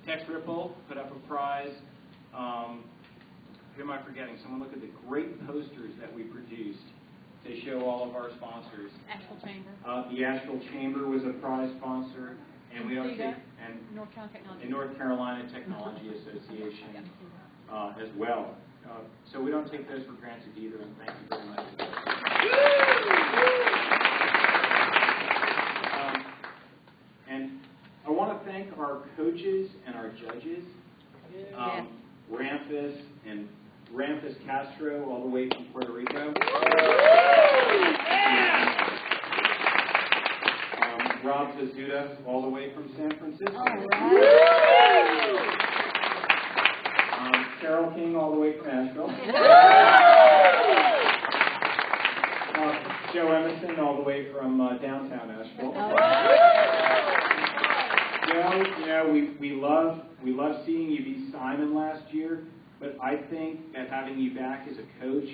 Tex Ripple put up a prize. Who am I forgetting? Someone look at the great posters that we produced to show all of our sponsors. Asheville Chamber. The Asheville Chamber was a prize sponsor. And we also North Carolina Technology Association as well. So we don't take those for granted either, and thank you very much. And I want to thank our coaches and our judges, Ramphis Castro, all the way from Puerto Rico. Rob Pizzuta, all the way from San Francisco. Carol King, all the way from Asheville. Joe Emerson, all the way from downtown Asheville. Joe, we love seeing you beat Simon last year, but I think that having you back as a coach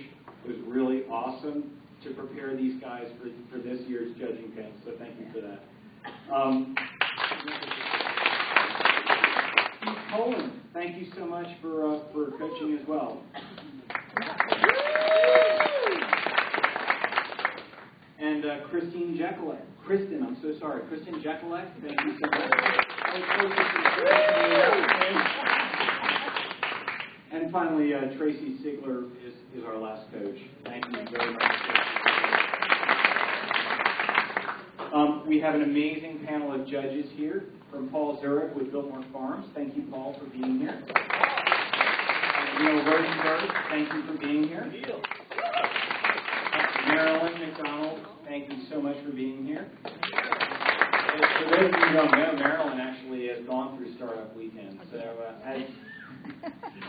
was really awesome to prepare these guys for this year's judging panel. So thank you for that. Steve Poland, thank you so much for coaching as well. And Kristen Jekyllek, thank you so much. And finally, Tracy Sigler is our last coach. Thank you very much. We have an amazing panel of judges here from Paul Zurich with Biltmore Farms. Thank you, Paul, for being here. Neil Rosenberg, thank you for being here. Marilyn McDonald, thank you so much for being here. For those of you who don't know, Marilyn actually has gone through Startup Weekend, so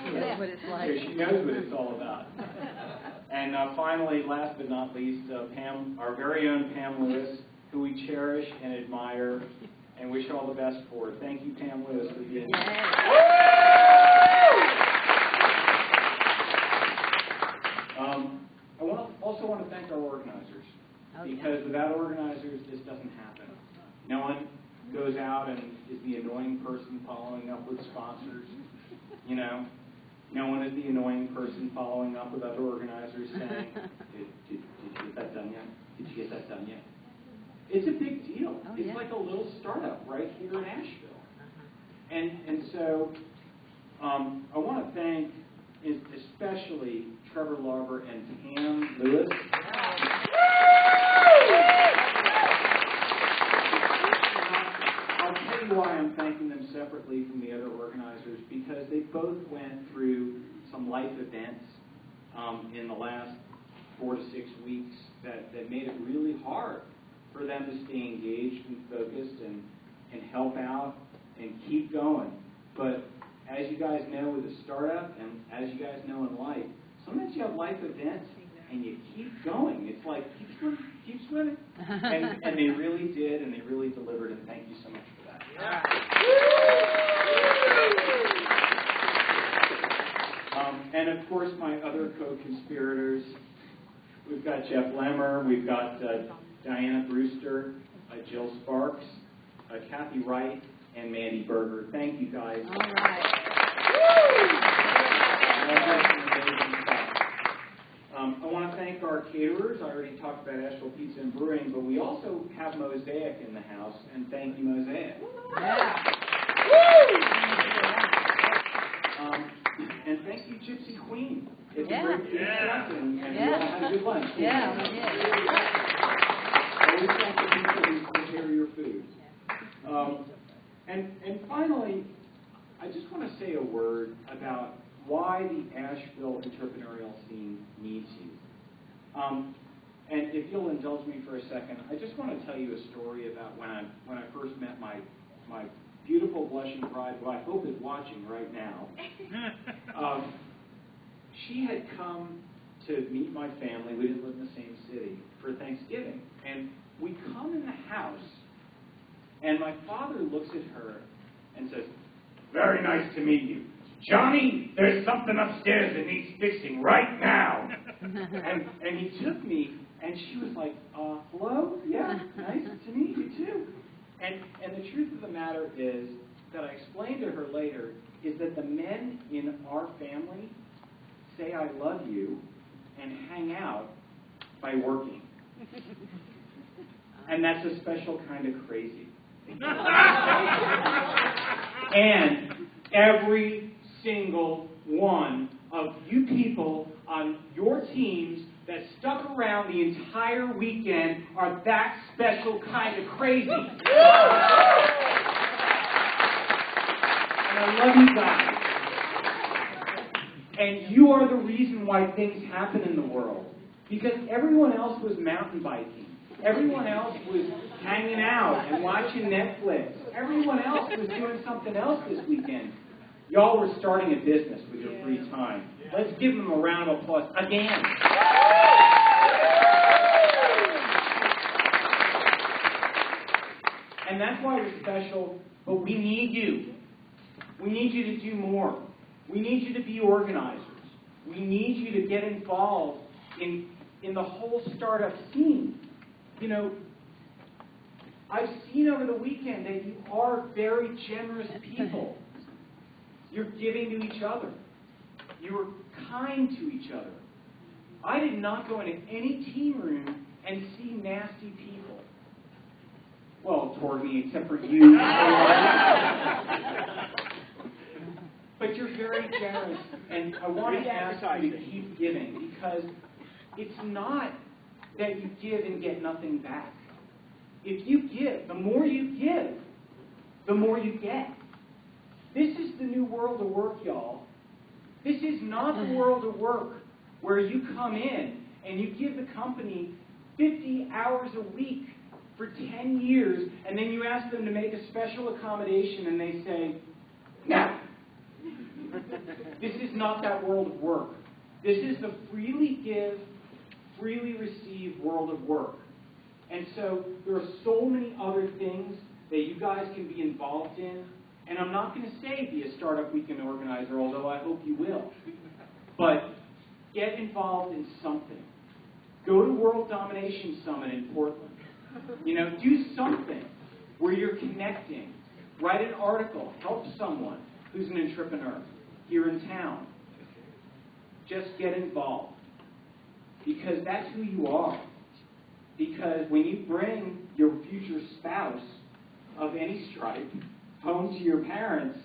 she knows what it's all about. And finally, last but not least, Pam, our very own Pam Lewis, who we cherish and admire and wish all the best for. Thank you, Pam Lewis, for being here. I also want to thank our organizers, because without organizers, this doesn't happen. No one goes out and is the annoying person following up with sponsors. You know, no one is the annoying person following up with other organizers saying, did you get that done yet? Did you get that done yet? It's a big deal. It's like a little startup right here in Asheville. And so I want to thank especially Trevor Larver and Pam Lewis. I'll tell you why I'm thanking them separately from the other organizers, because they both went through some life events in the last 4 to 6 weeks that made it really hard for them to stay engaged and focused and help out and keep going. But as you guys know with a startup, and as you guys know in life, sometimes you have life events and you keep going. It's like, keep swimming. And they really did, and they really delivered, and thank you so much for that. And of course, my other co-conspirators, we've got Jeff Lemmer, we've got Diana Brewster, Jill Sparks, Kathy Wright, and Mandy Berger. Thank you, guys. All right. I want to thank our caterers. I already talked about Asheville Pizza and Brewing, but we also have Mosaic in the house, and thank you, Mosaic. Yeah. And thank you, Gypsy Queen. It's a great stuff, and we all had a good lunch. Yeah, we did. Always thank the people who prepare your food. And finally, I just want to say a word about why the Asheville entrepreneurial scene needs you. And if you'll indulge me for a second, I just want to tell you a story about when I first met my beautiful blushing bride, who I hope is watching right now. She had come to meet my family. We didn't live in the same city for Thanksgiving. And we come in the house, and my father looks at her and says, "Very nice to meet you. Johnny, there's something upstairs that needs fixing right now." and he took me, and she was like, "Hello? Yeah, nice to meet you too." And the truth of the matter is that I explained to her later is that the men in our family say I love you and hang out by working. And that's a special kind of crazy. And every single one of you people on your teams that stuck around the entire weekend are that special kind of crazy. And I love you guys. And you are the reason why things happen in the world. Because everyone else was mountain biking. Everyone else was hanging out and watching Netflix. Everyone else was doing something else this weekend. Y'all were starting a business with your free time. Let's give them a round of applause again. And that's why we're special, but we need you. We need you to do more. We need you to be organizers. We need you to get involved in the whole startup scene. You know, I've seen over the weekend that you are very generous people. You're giving to each other. You're kind to each other. I did not go into any team room and see nasty people. Well, toward me, except for you. But you're very generous, and I want to ask you to keep giving, because it's not that you give and get nothing back. If you give, the more you give, the more you get. This is the new world of work, y'all. This is not the world of work where you come in and you give the company 50 hours a week for 10 years, and then you ask them to make a special accommodation and they say, no. This is not that world of work. This is the freely give, freely receive world of work. And so there are so many other things that you guys can be involved in. And I'm not going to say be a Startup Weekend organizer, although I hope you will. But get involved in something. Go to World Domination Summit in Portland. You know, do something where you're connecting. Write an article. Help someone who's an entrepreneur here in town. Just get involved. Because that's who you are. Because when you bring your future spouse of any stripe home to your parents,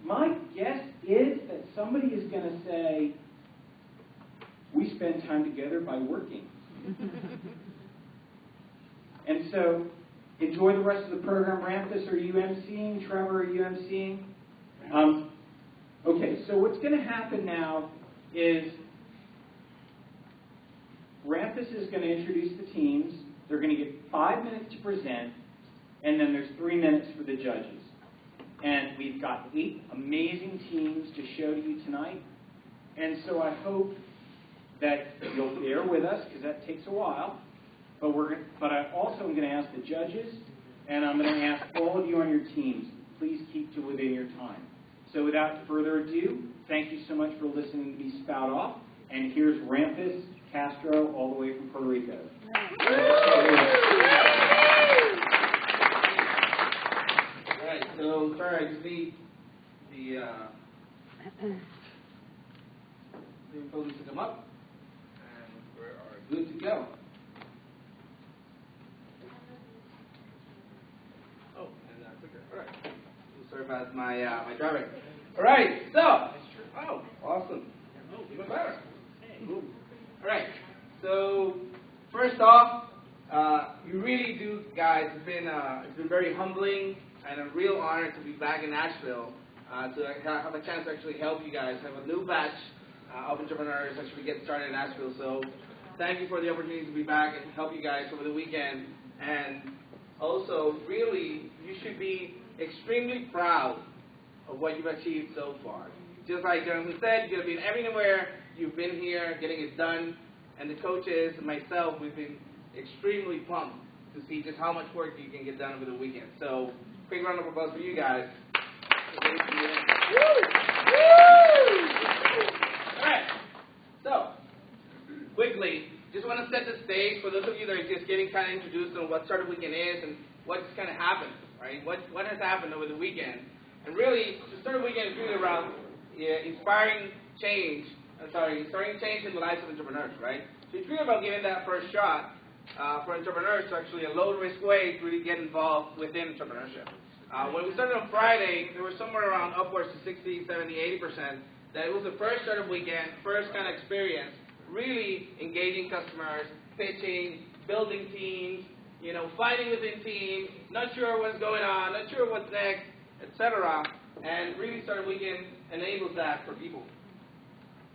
my guess is that somebody is going to say, we spend time together by working. And so, enjoy the rest of the program. Ramphis, are you emceeing? Trevor, are you emceeing? Okay, so what's going to happen now is Ramphis is going to introduce the teams. They're going to get 5 minutes to present, and then there's 3 minutes for the judges. And we've got 8 amazing teams to show to you tonight. And so I hope that you'll bear with us, because that takes a while. But I also am going to ask the judges, and I'm going to ask all of you on your teams, please keep to within your time. So without further ado, thank you so much for listening to me spout off. And here's Ramphis Castro, all the way from Puerto Rico. All right, so sorry, I just need the folks to come up, and we are good to go. Oh, and clicker. All right. Sorry about my driving. All right, so awesome. Even better. All right. So first off, you really do, guys. It's been very humbling and a real honor to be back in Asheville to have a chance to actually help you guys have a new batch of entrepreneurs actually get started in Asheville. So thank you for the opportunity to be back and help you guys over the weekend. And also, really, you should be extremely proud of what you've achieved so far. Just like Jonathan said, you've been everywhere. You've been here getting it done. And the coaches and myself, we've been extremely pumped to see just how much work you can get done over the weekend. So, quick round of applause for you guys. All right. So, quickly, just want to set the stage for those of you that are just getting kind of introduced on what Startup Weekend is and what's kind of happened, right? What has happened over the weekend. And really, the Startup Weekend is really around inspiring change in the lives of entrepreneurs, right? So it's really about giving that first shot for entrepreneurs to actually a low-risk way to really get involved within entrepreneurship. When we started on Friday, there was somewhere around upwards to 60, 70, 80% that it was the first Startup Weekend, first kind of experience, really engaging customers, pitching, building teams, fighting within teams, not sure what's going on, not sure what's next, etc. And really Startup Weekend enables that for people.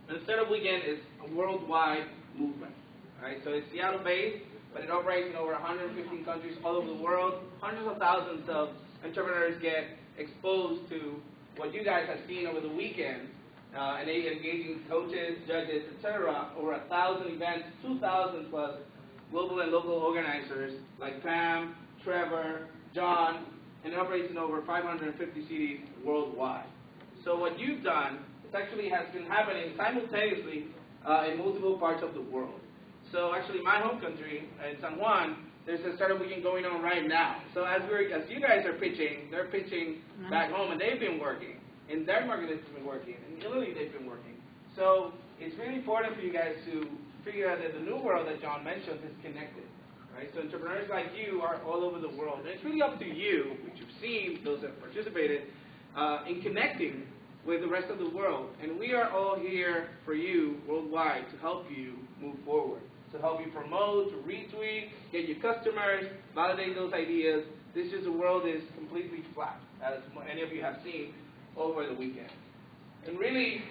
And the Startup Weekend is a worldwide movement. Right? So it's Seattle-based, but it operates in over 115 countries all over the world. Hundreds of thousands of entrepreneurs get exposed to what you guys have seen over the weekend, and they engaging coaches, judges, etc. Over 1,000 events, 2,000 plus global and local organizers like Pam, Trevor, John, and it operates in over 550 cities worldwide. So what you've done, it actually has been happening simultaneously in multiple parts of the world. So actually my home country, in San Juan, there's a Startup Weekend going on right now. So as you guys are pitching, they're pitching back home, and they've been working. In their market, they've been working. In Italy, they've been working. So it's really important for you guys to figure out that the new world that John mentioned is connected. Right? So entrepreneurs like you are all over the world. And it's really up to you, which you've seen, those that participated, in connecting with the rest of the world. And we are all here for you worldwide to help you move forward, to help you promote, to retweet, get your customers, validate those ideas. This is the world is completely flat, as many of you have seen over the weekend. And really,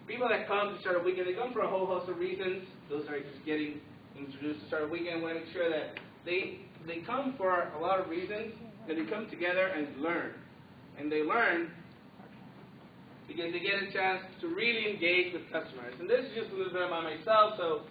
people that come to Startup Weekend, they come for a whole host of reasons. Those are just getting introduced to Startup Weekend. I want to make sure that they come for a lot of reasons, that they come together and learn. And they learn because they get a chance to really engage with customers. And this is just a little bit about myself. So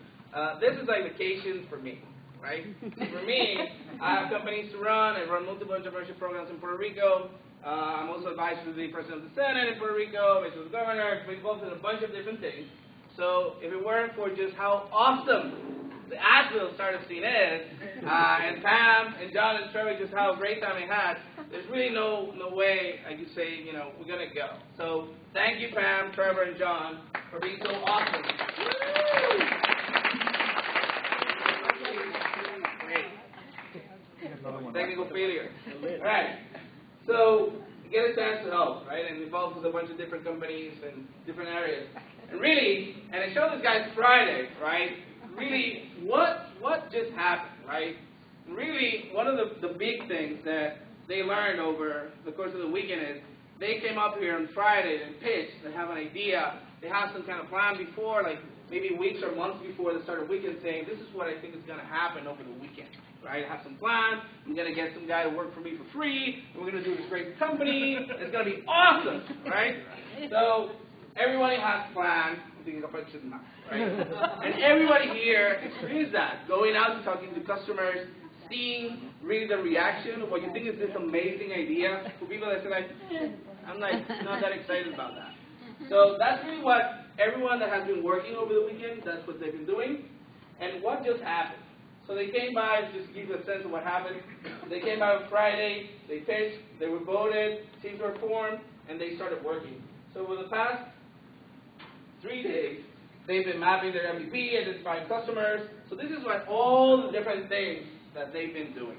this is like vacation for me, right? For me, I have companies to run. I run multiple entrepreneurship programs in Puerto Rico. I'm also advisor to the President of the Senate in Puerto Rico, advisor to the governor, involved in a bunch of different things. So if it weren't for just how awesome the Asheville startup scene is, and Pam and John and Trevor, just how great time they had, there's really no way I could say, we're going to go. So thank you, Pam, Trevor, and John, for being so awesome. Great. Technical failure. All right. So you get a chance to help, right? And involved with a bunch of different companies and different areas. And really, and I showed this guys Friday, right? Really, what just happened, right? Really, one of the big things that they learned over the course of the weekend is they came up here on Friday and pitched. They have an idea. They have some kind of plan before, like maybe weeks or months before the start of the weekend, saying this is what I think is going to happen over the weekend. Right, I have some plan. I'm going to get some guy to work for me for free. We're going to do this great company. It's going to be awesome, right? So everybody has a plan. Right? And everybody here experienced that. Going out and talking to customers, seeing really the reaction of what you think is this amazing idea. For people that say like, I'm like not that excited about that. So that's really what everyone that has been working over the weekend, that's what they've been doing. And what just happened? So they came by, just to give you a sense of what happened. They came by on Friday, they pitched, they were voted, teams were formed, and they started working. So over the past 3 days, they've been mapping their MVP, identifying customers. So this is what all the different things that they've been doing.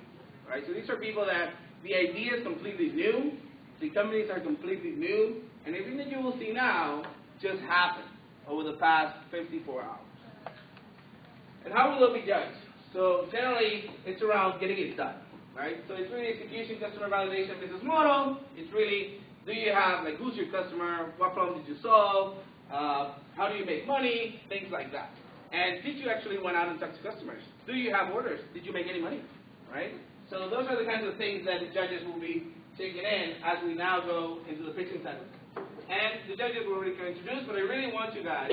Right? So these are people that the idea is completely new, the companies are completely new, and everything that you will see now just happened over the past 54 hours. And how will it be judged? So generally, it's around getting it done, right? So it's really execution, customer validation, business model. It's really, do you have, like, who's your customer? What problem did you solve? How do you make money? Things like that. And did you actually went out and talk to customers? Do you have orders? Did you make any money, right? So those are the kinds of things that the judges will be taking in as we now go into the pitching session. And the judges will already introduce, but I really want you guys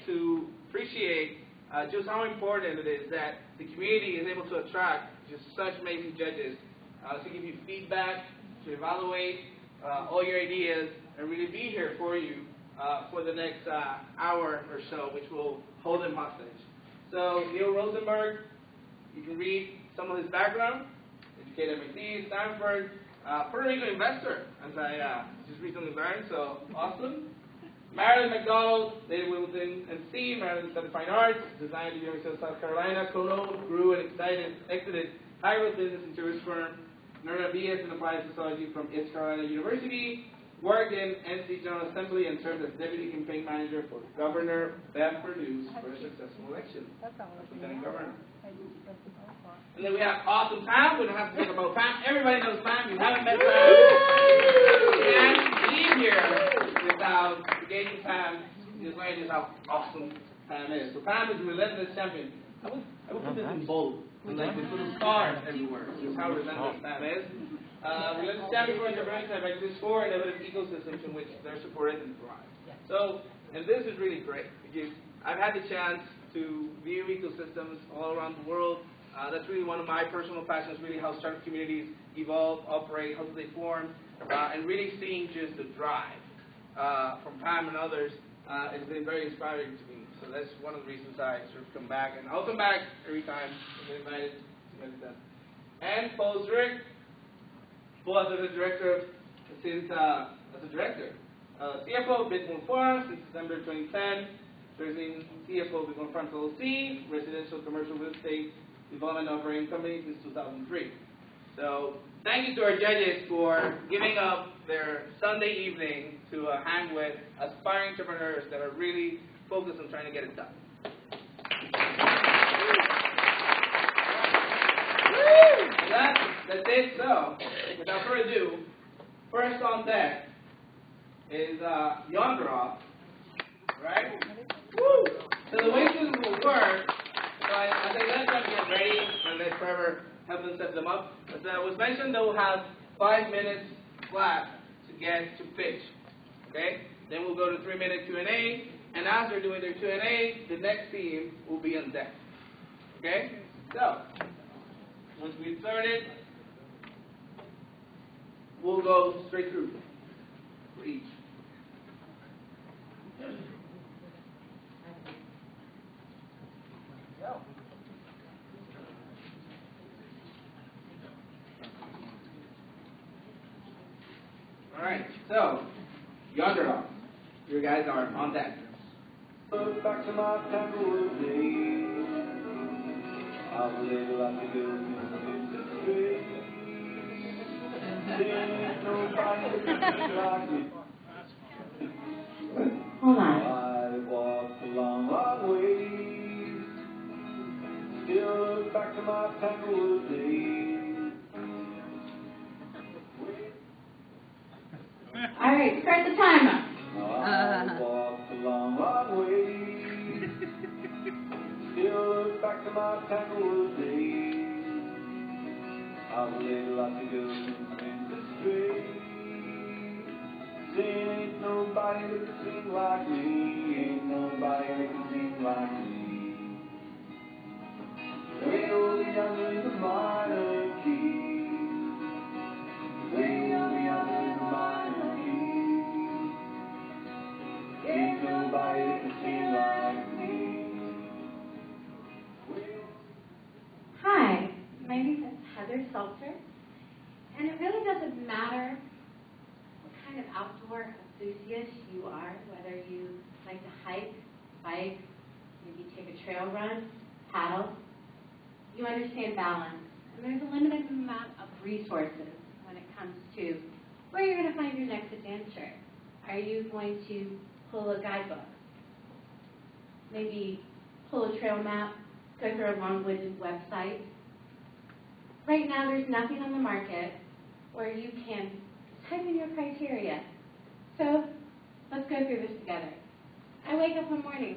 to appreciate just how important it is that the community is able to attract just such amazing judges to give you feedback, to evaluate all your ideas, and really be here for you for the next hour or so, which will hold them hostage. So Neil Rosenberg, you can read some of his background, educated at MIT, Stanford, Puerto Rico investor, as I just recently learned, so awesome. Marilyn McDonald, David Wilton and Steve, Marilyn studied fine arts, designed at the University of South Carolina, co-owned, grew and exited high-growth business and service firm, earned a BS in Applied Sociology from East Carolina University, worked in NC General Assembly and served as Deputy Campaign Manager for Governor Bev Perdue for a successful election. Lieutenant Governor. And then we have awesome Pam. We don't have to talk about Pam. Everybody knows Pam. You haven't met Pam. You can't leave here without engaging Pam. Just learning just how awesome Pam is. So Pam is a relentless champion. I would put this in bold. With like these little stars everywhere. Just how relentless Pam is. Relentless champion for entrepreneurs that exists for innovative ecosystems in which they're supported and thrive. So, and this is really great because I've had the chance to view ecosystems all around the world. That's really one of my personal passions, really how startup communities evolve, operate, how do they form, and really seeing just the drive from Pam and others has been very inspiring to me. So that's one of the reasons I sort of come back, and I'll come back every time I get invited to get it done. And Paul Zurich, Paul as a director since CFO of Bitcoin Forum since December 2010, serving CFO of Bitcoin Forum LLC, residential commercial real estate development operating company since 2003. So thank you to our judges for giving up their Sunday evening to hang with aspiring entrepreneurs that are really focused on trying to get it done. That's it. So without further ado, first on deck is Yondra, right? Woo! So the way this will work. So as I let them get ready and let Trevor help them set them up, as was mentioned, they will have 5 minutes flat to get to pitch. Okay? Then we'll go to 3-minute Q&A, and as they're doing their Q&A, the next team will be on deck. Okay? So, once we've started, we'll go straight through for each. Alright, so, Yondra, you guys are on deck. Back to my Tanglewood days, I was able to go in the street. There's nobody like me. Hold on. I walked a long, long way, still look back to my Tanglewood days. All right, start the timer. I walked a long, long way, still look back to my Tanglewood days. I was able to go in the street, saying ain't nobody that can sing like me, ain't nobody that can sing like me. Way over yonder in the minor key, way over yonder in the minor key, ain't nobody that can sing like me. Hi, my name is Heather Seltzer, and it really doesn't matter what kind of outdoor enthusiast you are, whether you like to hike, bike, maybe take a trail run, paddle, you understand balance. And there's a limited amount of resources when it comes to where you're going to find your next adventure. Are you going to pull a guidebook? Maybe pull a trail map, go through a long-winded website. Right now, there's nothing on the market where you can type in your criteria. So let's go through this together. I wake up one morning.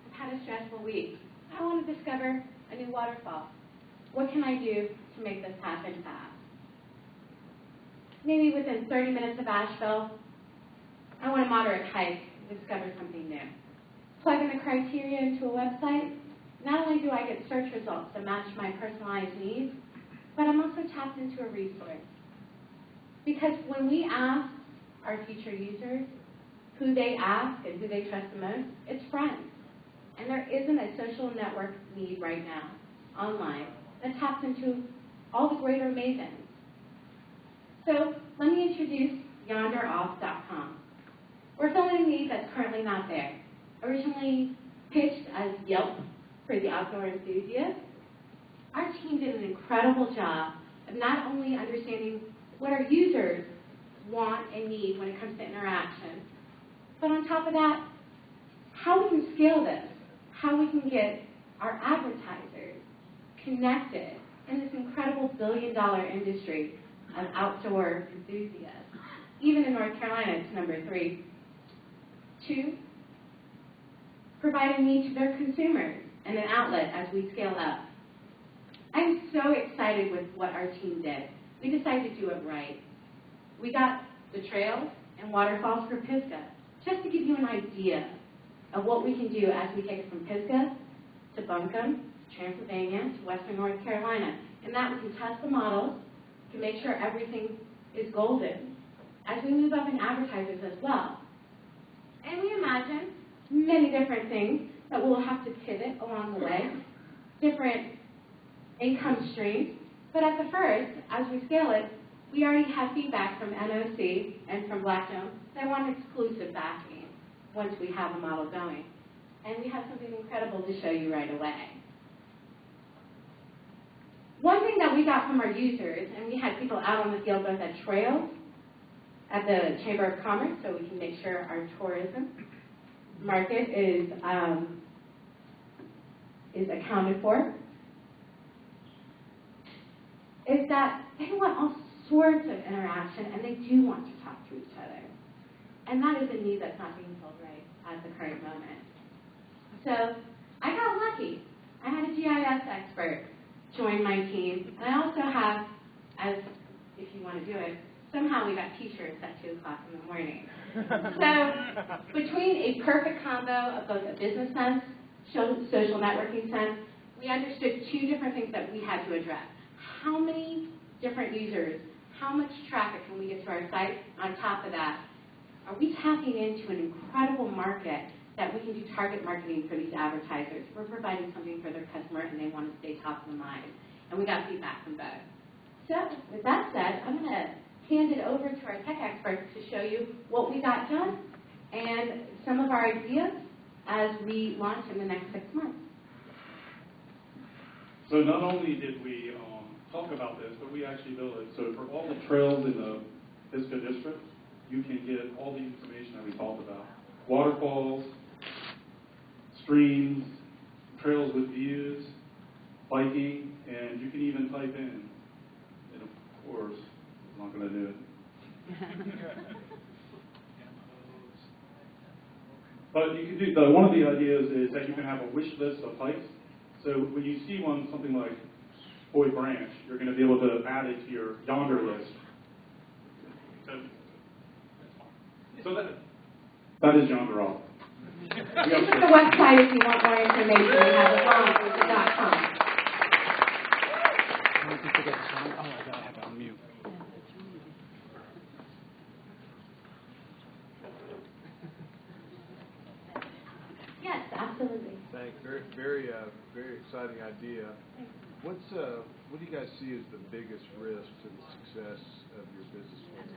I've had a stressful week. I want to discover a new waterfall. What can I do to make this happen fast? Maybe within 30 minutes of Asheville, I want a moderate hike and discover something new. Plug in the criteria into a website. Not only do I get search results that match my personalized needs, but I'm also tapped into a resource. Because when we ask our future users who they ask and who they trust the most, it's friends. And there isn't a social network need right now, online, that taps into all the greater mavens. So let me introduce YonderOff.com. We're filling a need that's currently not there. Originally pitched as Yelp for the outdoor enthusiast, our team did an incredible job of not only understanding what our users want and need when it comes to interaction, but on top of that, how we can scale this, how we can get our advertisers connected in this incredible billion-dollar industry of outdoor enthusiasts. Even in North Carolina, it's number 3. 2, providing need to their consumers and an outlet as we scale up. I'm so excited with what our team did. We decided to do it right. We got the trails and waterfalls for Pisgah, just to give you an idea of what we can do as we take it from Pisgah to Buncombe, Transylvania, to Western North Carolina. And that we can test the models to make sure everything is golden as we move up in advertisers as well. And we imagine many different things that we'll have to pivot along the way, different income streams. But at the first, as we scale it, we already have feedback from NOC and from Blackstone. They want exclusive backing once we have a model going. And we have something incredible to show you right away. One thing that we got from our users, and we had people out on the field both at trails, at the Chamber of Commerce, so we can make sure our tourism market is accounted for, is that they want all sorts of interaction, and they do want to talk to each other. And that is a need that's not being filled right at the current moment. So I got lucky. I had a GIS expert join my team, and I also have, as if you want to do it, somehow we got t-shirts at 2 o'clock in the morning. So between a perfect combo of both a business sense, social networking sense, we understood 2 different things that we had to address. How many different users, how much traffic can we get to our site? On top of that, are we tapping into an incredible market that we can do target marketing for these advertisers? We're providing something for their customer and they want to stay top of the mind. And we got feedback from both. So with that said, I'm going to hand it over to our tech experts to show you what we got done and some of our ideas as we launch in the next 6 months. So not only did we talk about this, but we actually built it. So for all the trails in the Pisgah district, you can get all the information that we talked about. Waterfalls, streams, trails with views, biking, and you can even type in, and of course, I'm not going to do it. But you can do, one of the ideas is that you can have a wish list of hikes. So when you see one, something like Boy Branch, you're going to be able to add it to your Yonder list. So that is Yonder Off. Visit the website if you want more information. We have it on .com. Oh, I gotta have it on mute. Yes, absolutely. Thanks. Very exciting idea. What do you guys see as the biggest risk to the success of your business model?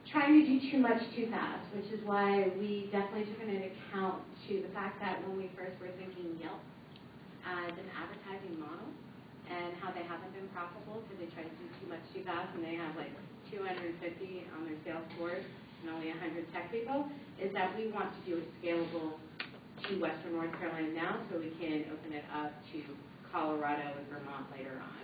Trying to do too much too fast, which is why we definitely took into account to the fact that when we first were thinking Yelp as an advertising model and how they haven't been profitable because they tried to do too much too fast and they have like 250 on their sales force and only 100 tech people, is that we want to do it scalable to Western North Carolina now so we can open it up to Colorado and Vermont later on.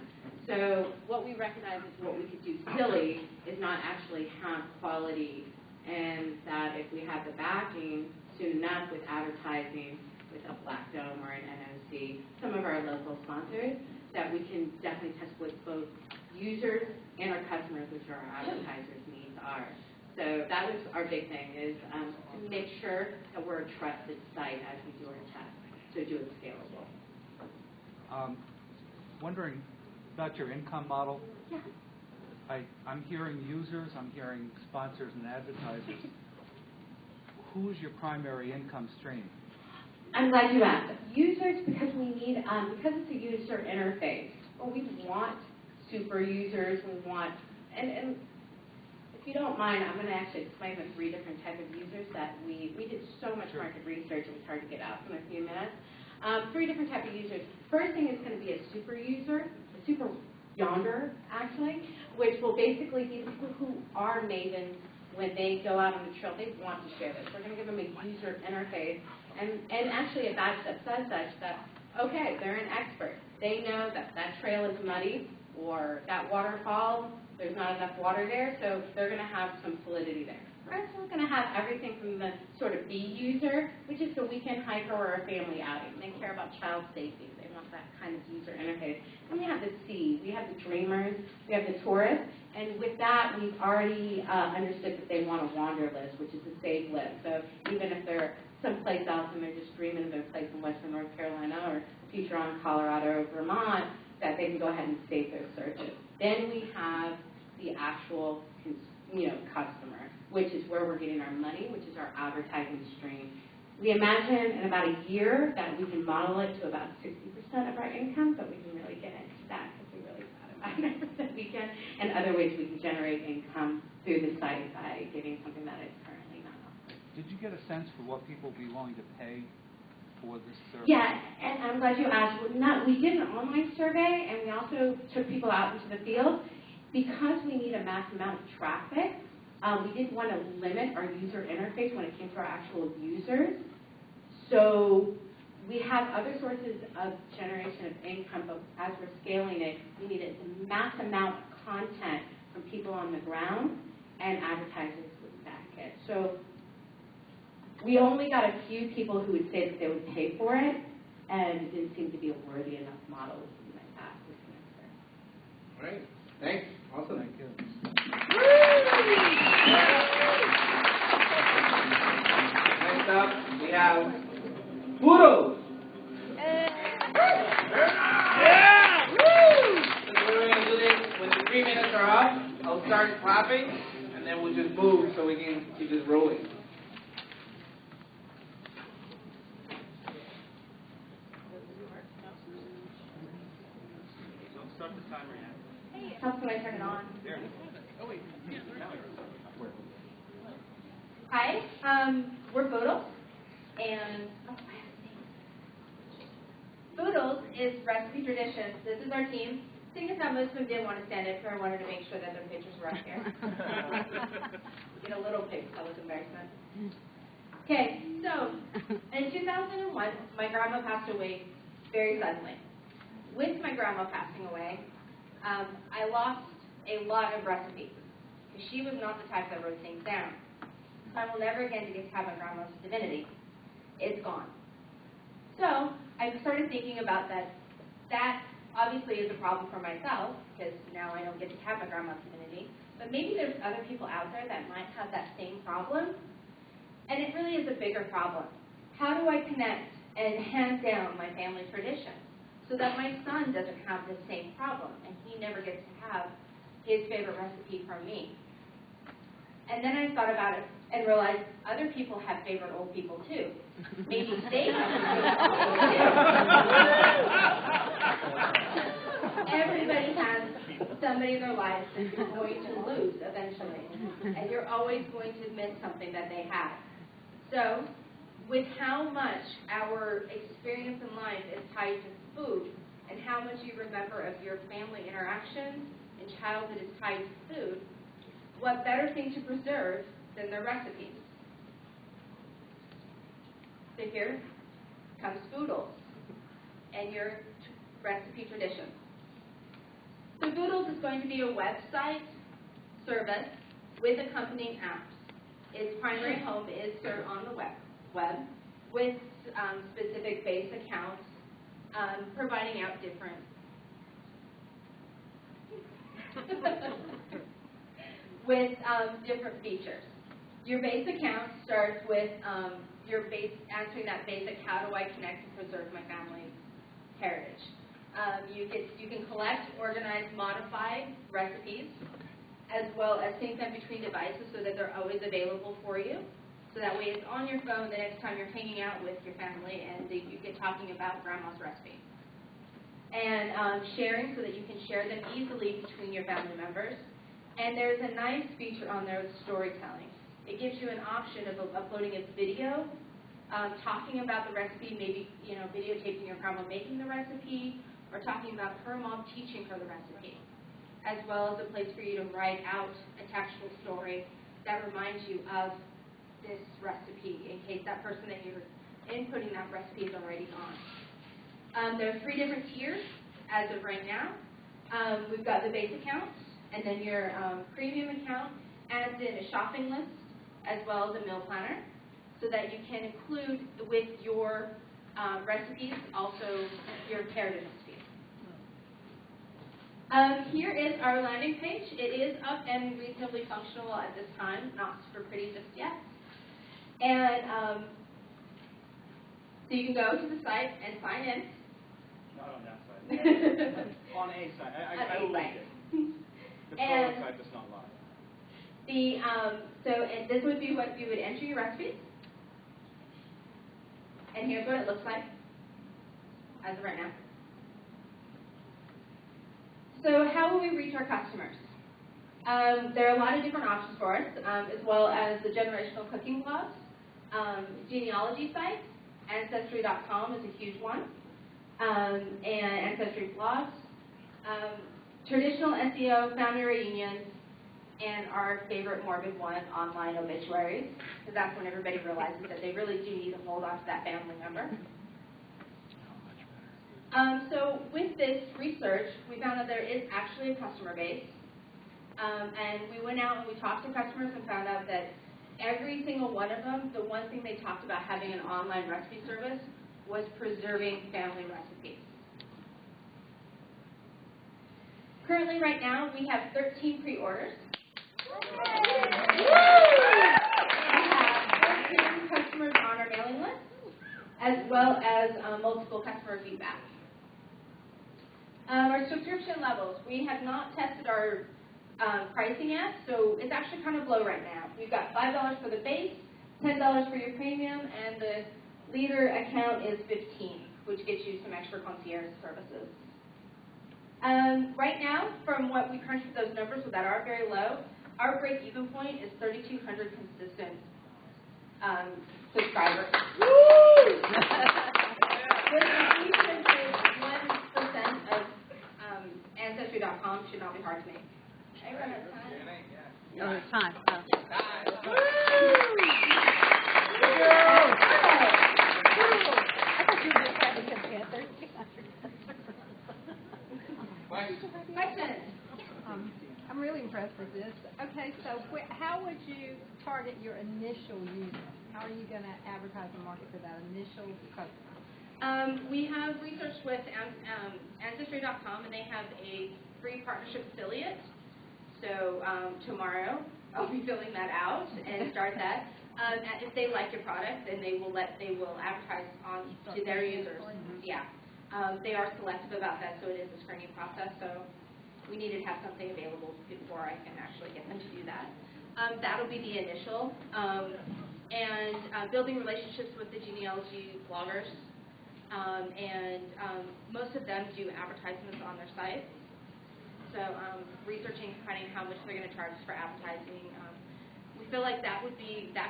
So what we recognize is what we could do silly is not actually have quality, and that if we have the backing soon enough with advertising with a Black Dome or an NOC, some of our local sponsors, that we can definitely test what both users and our customers, which are our advertisers' needs are. So that was our big thing, is to make sure that we're a trusted site as we do our tests, so do it scalable. Wondering about your income model. Yeah. I'm hearing users, I'm hearing sponsors and advertisers. Who's your primary income stream? I'm glad you asked. Users, because we need, because it's a user interface, well, we want super users, we want, and if you don't mind, I'm going to actually explain the 3 different types of users that we did so much market research, it was hard to get out in a few minutes. 3 different types of users. First thing is going to be a super user, a super yonder, actually, which will basically be the people who are mavens when they go out on the trail. They want to share this. We're going to give them a user interface and actually a badge that says such that, okay, they're an expert. They know that that trail is muddy or that waterfall, there's not enough water there, so they're going to have some validity there. We're also going to have everything from the sort of B user, which is the weekend hiker or a family outing. They care about child safety. They want that kind of user interface. And we have the C. We have the dreamers. We have the tourists. And with that, we've already understood that they want a wander list, which is a safe list. So even if they're someplace else and they're just dreaming of a place in western North Carolina or future on Colorado or Vermont, that they can go ahead and save their searches. Then we have the actual customer, which is where we're getting our money, which is our advertising stream. We imagine in about a year that we can model it to about 60% of our income, but we can really get into that because we're really proud of our 9% weekend and other ways we can generate income through the site by giving something that is currently not offered. Did you get a sense for what people would be willing to pay for this service? Yeah, and I'm glad you asked. We did an online survey, and we also took people out into the field. Because we need a mass amount of traffic, we didn't want to limit our user interface when it came to our actual users. So we have other sources of generation of income, but as we're scaling it, we needed a mass amount of content from people on the ground, and advertisers would back it. So we only got a few people who would say that they would pay for it, and it didn't seem to be a worthy enough model to be like that. All right. Thanks. Awesome. Thank you. Next up, we have Poodles. Yeah! Woo! So the way we're going to do this, when the 3 minutes are up, I'll start clapping, and then we'll just move so we can keep this rolling. Don't start the timer yet. How can I turn it on? There. Oh, wait. Hi, we're Boodles, and Boodles is Recipe Traditions. This is our team. Seeing as how most of them didn't want to stand up here, I wanted to make sure that their pictures were up here. Get a little big public embarrassment. Okay, so in 2001, my grandma passed away very suddenly. With my grandma passing away, I lost a lot of recipes. She was not the type that wrote things down. So I will never again get to have my grandma's divinity. It's gone. So I started thinking about that. That obviously is a problem for myself because now I don't get to have my grandma's divinity. But maybe there's other people out there that might have that same problem. And it really is a bigger problem. How do I connect and hand down my family tradition so that my son doesn't have the same problem and he never gets to have his favorite recipe from me? And then I thought about it and realized other people have favorite old people too. Maybe they have favorite old people too. Everybody has somebody in their lives that you're going to lose eventually. And you're always going to miss something that they have. So, with how much our experience in life is tied to food and how much you remember of your family interactions in childhood is tied to food, what better thing to preserve than the recipes? So here comes Boodles and your recipe traditions. So Boodles is going to be a website service with accompanying apps. Its primary home is served on the web with specific base accounts, providing out different with different features. Your base account starts with answering that basic, how do I connect and preserve my family's heritage? You can collect, organize, modify recipes, as well as sync them between devices so that they're always available for you. So that way it's on your phone the next time you're hanging out with your family and you get talking about grandma's recipe. And sharing so that you can share them easily between your family members. And there's a nice feature on there with storytelling. It gives you an option of uploading a video, talking about the recipe, maybe videotaping your grandma making the recipe, or talking about her mom teaching her the recipe, as well as a place for you to write out a textual story that reminds you of this recipe in case that person that you're inputting that recipe is already gone. There are 3 different tiers as of right now. We've got the base account, and then your premium account adds in a shopping list as well as a meal planner so that you can include with your recipes also your heritage recipes. Here is our landing page. It is up and reasonably functional at this time, not super pretty just yet. And so you can go to the site and sign in. Not on that side. On a site. I will link it. The pro site does not lie. And this would be what you would enter your recipes. And here's what it looks like as of right now. So how will we reach our customers? There are a lot of different options for us, as well as the generational cooking blogs, genealogy sites. Ancestry.com is a huge one, and Ancestry blogs, traditional SEO, family reunions, and our favorite morbid one, online obituaries, because that's when everybody realizes that they really do need to hold on to that family member. So with this research, we found that there is actually a customer base, and we went out and we talked to customers and found out that every single one of them, the one thing they talked about having an online recipe service was preserving family recipes. Currently, right now, we have 13 pre-orders. We have 13 customers on our mailing list, as well as multiple customer feedback. Our subscription levels, we have not tested our pricing yet, so it's actually kind of low right now. We've got $5 for the base, $10 for your premium, and the leader account is $15, which gets you some extra concierge services. Right now, from what we crunched with those numbers that are very low, our break-even point is 3,200 consistent subscribers. Woo! Which is 1% of Ancestry.com should not be hard to make. I run out of time. Oh, it's time. I thought you were just trying to get 1300. Questions? I'm really impressed with this. Okay, so how would you target your initial user? How are you going to advertise and market for that initial customer? We have researched with Ancestry.com, and they have a free partnership affiliate. So tomorrow, I'll be filling that out and start that. If they like your product, then they will advertise on to their users. Yeah, they are selective about that, so it is a screening process. So we need to have something available before I can actually get them to do that. That'll be the initial, and building relationships with the genealogy bloggers, and most of them do advertisements on their site. So researching, finding how much they're going to charge for advertising. We feel like that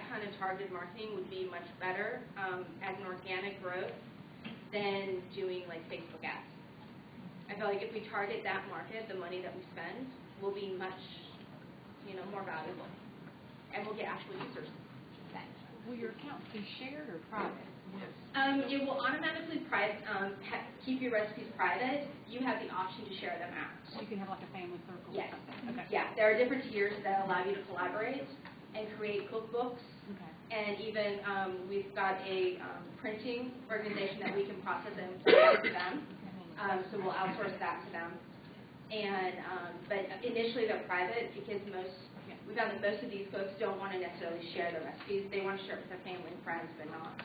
kind of targeted marketing would be much better as an organic growth than doing like Facebook ads. I feel like if we target that market, the money that we spend will be much, more valuable, and we'll get actual users. Will your accounts be shared or private? It will automatically keep your recipes private. You have the option to share them out. So you can have like a family circle? Yes. Okay. Yeah, there are different tiers that allow you to collaborate and create cookbooks. Okay. And even we've got a printing organization that we can process and play out to them. So we'll outsource that to them. And but initially they're private because we found that most of these folks don't want to necessarily share their recipes. They want to share it with their family and friends, but not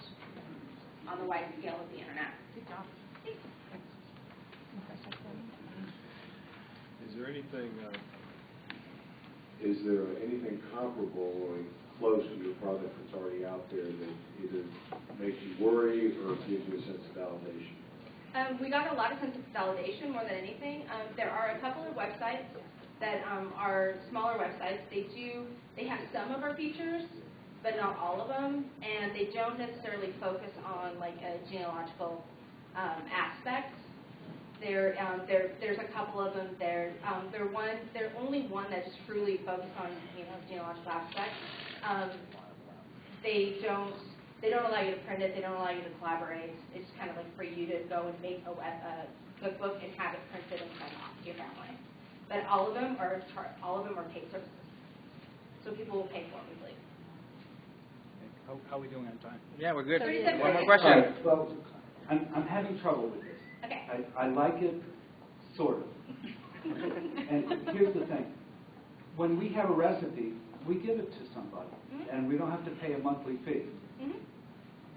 on the wide scale of the internet. Good job. Is there anything comparable or close to your product that's already out there that either makes you worry or gives you a sense of validation? We got a lot of sense of validation more than anything. There are a couple of websites that are smaller websites. They have some of our features, but not all of them, and they don't necessarily focus on like a genealogical aspect. There's a couple of them. They're only one that's truly focused on genealogical aspects. They don't allow you to print it. They don't allow you to collaborate. It's kind of like for you to go and make a cookbook and have it printed and sent off to your family. But all of them are paid services, so people will pay for them, we believe. How are we doing on time? Yeah, we're good. 37 One more minutes. question. All right, well, I'm having trouble with this. Okay. I like it, sort of. And here's the thing. When we have a recipe, we give it to somebody, and we don't have to pay a monthly fee.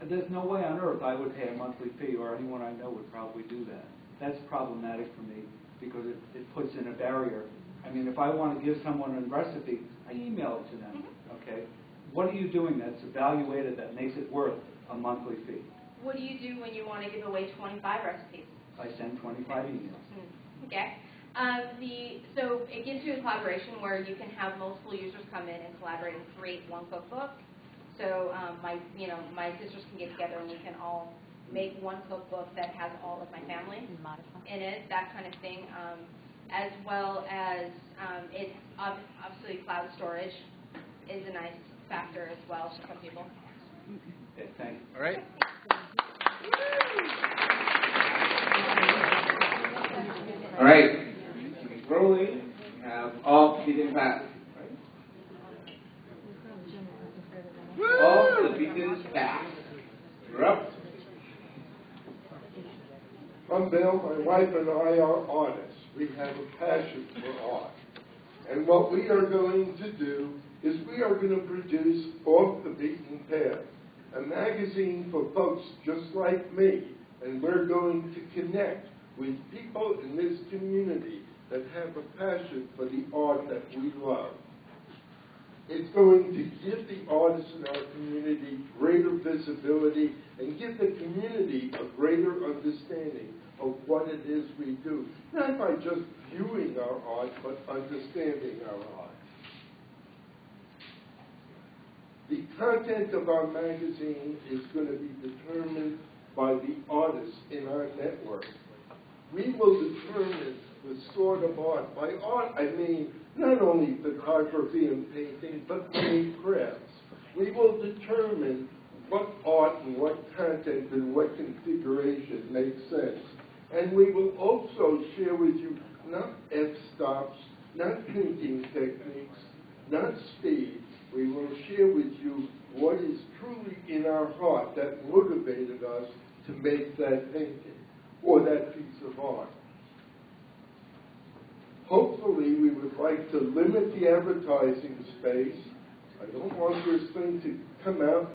And there's no way on earth I would pay a monthly fee, or anyone I know would probably do that. That's problematic for me because it puts in a barrier. I mean, if I want to give someone a recipe, I email it to them, okay? What are you doing that's evaluated that makes it worth a monthly fee? What do you do when you want to give away 25 recipes? I send 25 emails. Okay. So it gives you a collaboration where you can have multiple users come in and collaborate and create one cookbook. So my sisters can get together and we can all make one cookbook that has all of my family in it, that kind of thing. As well as it's obviously cloud storage is a nice factor as well for some people. Okay, thanks. All right. All right. Rolling. We have all begin fast. All the begins fast. You're up. I'm Bill. My wife and I are artists. We have a passion for art. And what we are going to do is we are going to produce Off the Beaten Path, a magazine for folks just like me. And we're going to connect with people in this community that have a passion for the art that we love. It's going to give the artists in our community greater visibility and give the community a greater understanding of what it is we do, not by just viewing our art, but understanding our art. The content of our magazine is going to be determined by the artists in our network. We will determine the sort of art. By art, I mean not only photography and painting, but many crafts. We will determine what art and what content and what configuration makes sense. And we will also share with you not f-stops, not painting techniques, not speed. We will share with you what is truly in our heart that motivated us to make that painting or that piece of art. Hopefully, we would like to limit the advertising space. I don't want this thing to come out